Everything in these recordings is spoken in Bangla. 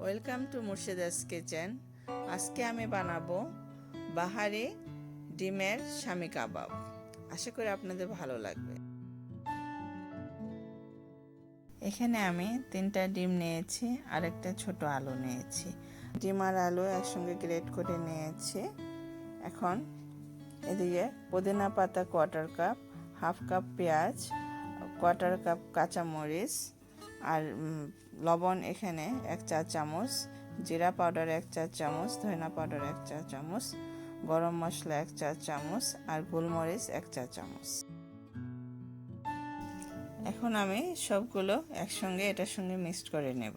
Welcome to মুর্শিদাস kitchen. আজকে আমি বানাবো বাহারি ডিমের শামি কাবাব। আশা করি আপনাদের ভালো লাগবে। এখানে আমি 3টা ডিম নিয়েছি আর একটা ছোট আলু নিয়েছি। ডিম আর আলু একসঙ্গে গ্রেট করে নিয়েছি। এখন এদিকে পুদিনা পাতা 1/4 কাপ, হাফ কাপ পেঁয়াজ, 1/4 কাপ কাঁচামরিচ আর লবণ এখানে 1 চা চামচ, জিরা পাউডার 1 চা চামচ, ধনিয়া পাউডার 1 চা চামচ, গরম মশলা 1 চা চামচ আর গোলমরিচ 1 চা চামচ। এখন আমি সবগুলো একসঙ্গে এটার সঙ্গে মিক্সড করে নেব।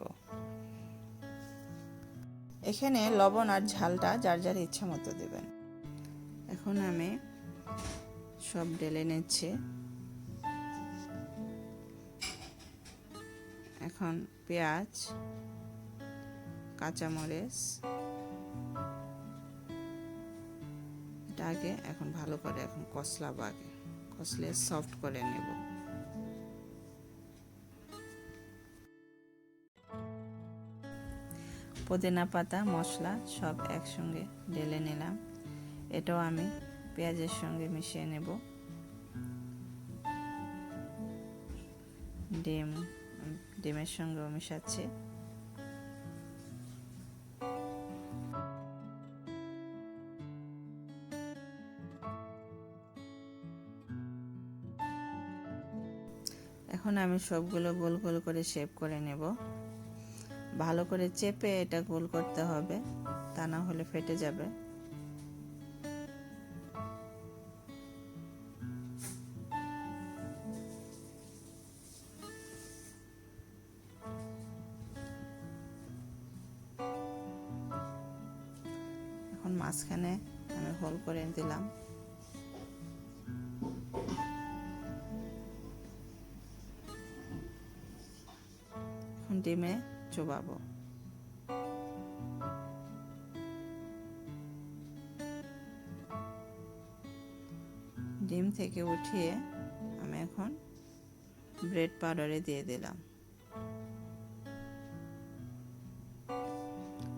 এখানে লবণ আর ঝালটা যার যার ইচ্ছা মতো দেবেন। এখন আমি সব ঢেলে নিচ্ছি। এখন পেঁয়াজ, কাঁচামরিচ এটা আগে এখন ভালো করে এখন কষলাবো, আগে কষলে সফট করে নেব। পুদিনা পাতা মশলা সব একসঙ্গে ঢেলে নিলাম। এটাও আমি পেঁয়াজের সঙ্গে মিশিয়ে নেব। ডিমের সঙ্গেও মিশাচ্ছি। এখন আমি সবগুলো গোল গোল করে শেপ করে নেব। ভালো করে চেপে এটা গোল করতে হবে, তা না হলে ফেটে যাবে। এখন মাঝখানে আমি হোল করে দিলাম। এখন ডিমে চোবাবো। ডিম থেকে উঠিয়ে আমি এখন ব্রেড পাউডারে দিয়ে দিলাম।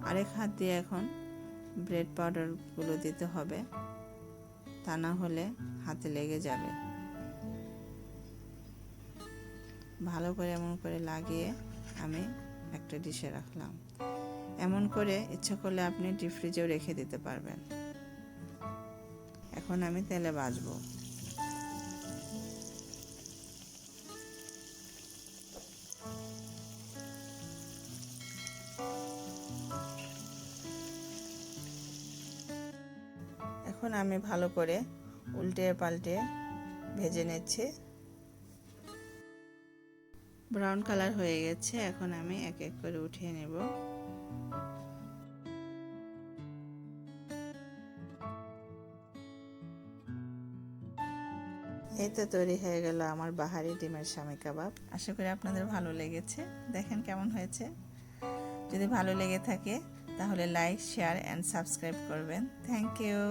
আরেক হাত দিয়ে এখন ব্রেড পাউডারগুলো দিতে হবে, তা না হলে হাতে লেগে যাবে। ভালো করে এমন করে লাগিয়ে আমি একটা ডিশে রাখলাম। এমন করে ইচ্ছা করলে আপনি ডিপ ফ্রিজেও রেখে দিতে পারবেন। এখন আমি তেলে ভাজবো। এখন আমি ভালো করে উল্টে পাল্টে ভেজে নিচ্ছি। ব্রাউন কালার হয়ে গেছে। এখন আমি এক এক করে উঠিয়ে নেব। এই তো তৈরি হয়ে গেল আমার বাহারি ডিমের শামি কাবাব। আশা করি আপনাদের ভালো লেগেছে। দেখেন কেমন হয়েছে। যদি ভালো লেগে থাকে তাহলে লাইক, শেয়ার অ্যান্ড সাবস্ক্রাইব করবেন। Thank you.